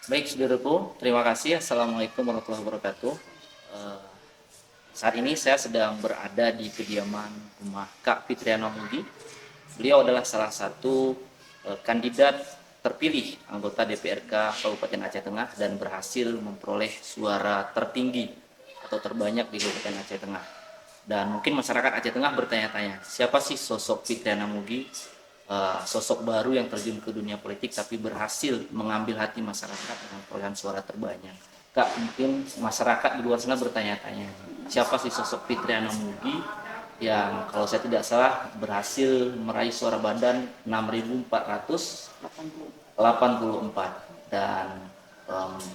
Baik, saudaraku, terima kasih. Assalamualaikum warahmatullahi wabarakatuh. Eh, Saat ini saya sedang berada di kediaman rumah Kak Fitriana Mudi. Beliau adalah salah satu kandidat terpilih anggota DPRK Kabupaten Aceh Tengah dan berhasil memperoleh suara tertinggi atau terbanyak di Kabupaten Aceh Tengah. Dan mungkin masyarakat Aceh Tengah bertanya-tanya, siapa sih sosok Fitriana Mugi, sosok baru yang terjun ke dunia politik tapi berhasil mengambil hati masyarakat dengan perolehan suara terbanyak. Kak, mungkin masyarakat di luar sana bertanya-tanya, siapa sih sosok Fitriana Mugi yang kalau saya tidak salah berhasil meraih suara badan 6.484 dan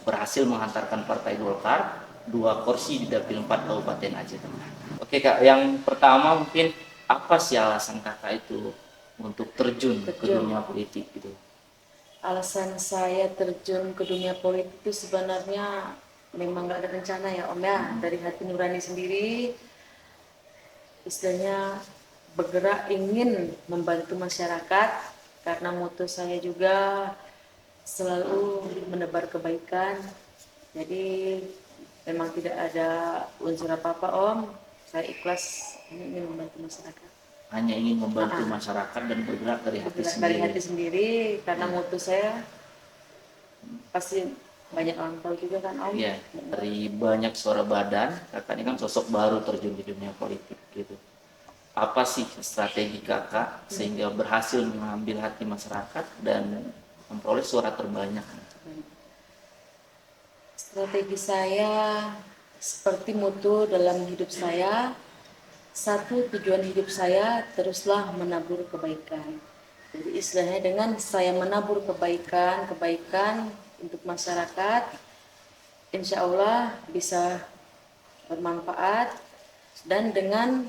berhasil menghantarkan Partai Golkar 2 kursi di Dapil 4 Kabupaten Aceh Tengah. Oke Kak, yang pertama mungkin apa sih alasan Kakak itu untuk terjun ke dunia politik gitu? Alasan saya terjun ke dunia politik itu sebenarnya memang nggak ada rencana ya Om ya. Dari hati nurani sendiri, istilahnya bergerak ingin membantu masyarakat karena moto saya juga selalu menebar kebaikan. Jadi memang tidak ada unsur apa-apa Om. Saya ikhlas ingin membantu masyarakat. Hanya ingin membantu masyarakat dan bergerak dari hati Bergerak sendiri. dari hati sendiri karena moto saya pasti banyak orang tahu juga kan Om. Iya, dari banyak suara badan, Kakak ini kan sosok baru terjun di dunia politik gitu. Apa sih strategi Kakak sehingga berhasil mengambil hati masyarakat dan memperoleh suara terbanyak? Strategi saya seperti moto dalam hidup saya, satu tujuan hidup saya teruslah menabur kebaikan. Jadi istilahnya dengan saya menabur kebaikan untuk masyarakat, insya Allah bisa bermanfaat dan dengan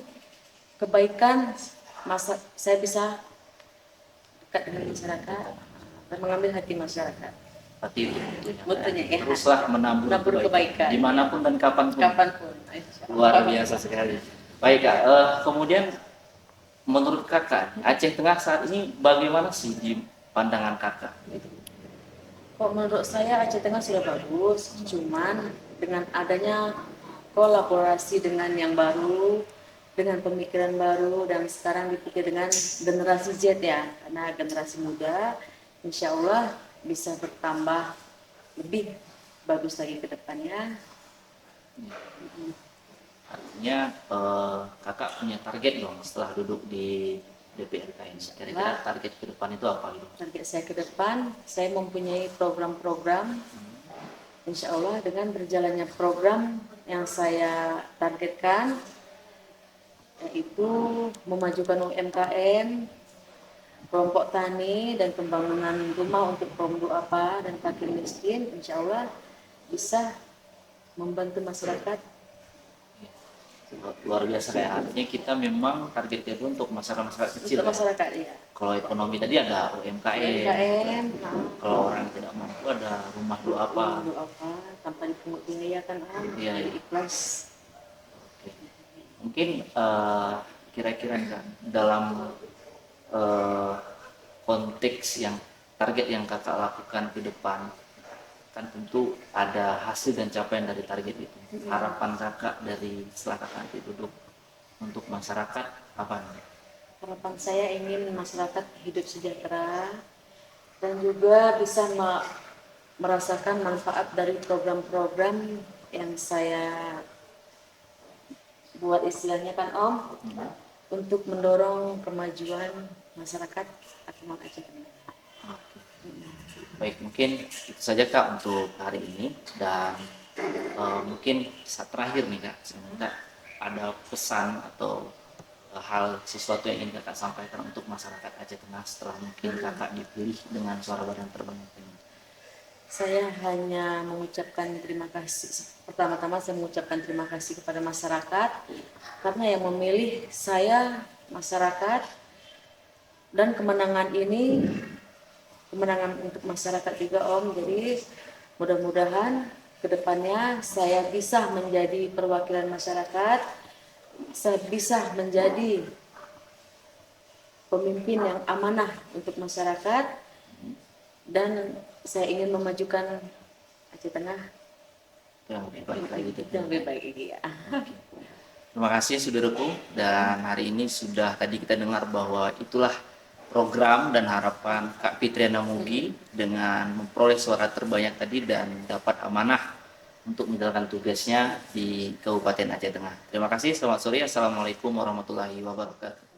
kebaikan saya bisa dekat dengan masyarakat dan mengambil hati masyarakat. Berarti itu Mutunya ya. teruslah menabur kebaikan dimanapun dan kapanpun. Kapanpun. Luar biasa sekali. Baik Kak, kemudian menurut Kakak Aceh Tengah saat ini bagaimana sih di pandangan Kakak? Gitu. Kok menurut saya Aceh Tengah sudah bagus, cuman dengan adanya kolaborasi dengan yang baru, dengan pemikiran baru dan sekarang dipikir dengan generasi Z ya, karena generasi muda, insya Allah bisa bertambah lebih bagus lagi ke depannya. Artinya Kakak punya target dong setelah duduk di DPRK ini. Kira-kira target ke depan itu apa gitu? Target saya ke depan, saya mempunyai program-program, insya Allah dengan berjalannya program yang saya targetkan, yaitu memajukan UMKM, kelompok tani dan pembangunan rumah untuk kaum duafa dan fakir miskin, insya Allah bisa membantu masyarakat. Luar biasa kayak artinya kita memang targetnya itu untuk masyarakat kecil. Untuk masyarakat ya. Kalau ekonomi tadi ada UMKM, kalau orang yang tidak mampu ada rumah duafa. Tanpa dipungut biaya kan Iya. jadi ikhlas. Mungkin kira-kira kan dalam konteks yang target yang Kakak lakukan ke depan kan tentu ada hasil dan capaian dari target itu. Harapan Kakak dari setelah Kakak nanti duduk untuk masyarakat apa nih? Harapan saya ingin masyarakat hidup sejahtera dan juga bisa merasakan manfaat dari program-program yang saya buat istilahnya kan Om, untuk mendorong kemajuan masyarakat Akumal Aceh Tengah. Baik, mungkin itu saja Kak untuk hari ini dan mungkin saat terakhir nih Kak, saya minta ada pesan atau hal sesuatu yang ingin Kakak sampaikan untuk masyarakat Aceh Tengah setelah mungkin Kakak dipilih dengan suara badan terbanyak ini. Saya hanya mengucapkan terima kasih. Pertama-tama saya mengucapkan terima kasih kepada masyarakat karena yang memilih saya masyarakat, dan kemenangan ini kemenangan untuk masyarakat juga Om. Jadi mudah-mudahan kedepannya saya bisa menjadi perwakilan masyarakat, saya bisa menjadi pemimpin yang amanah untuk masyarakat, dan saya ingin memajukan Aceh Tengah yang lebih baik lagi. yang lebih baik lagi ya. Terima kasih saudaraku, dan hari ini sudah tadi kita dengar bahwa itulah program dan harapan Kak Fitriana Mugi dengan memperoleh suara terbanyak tadi dan dapat amanah untuk menjalankan tugasnya di Kabupaten Aceh Tengah. Terima kasih, selamat sore, assalamualaikum warahmatullahi wabarakatuh.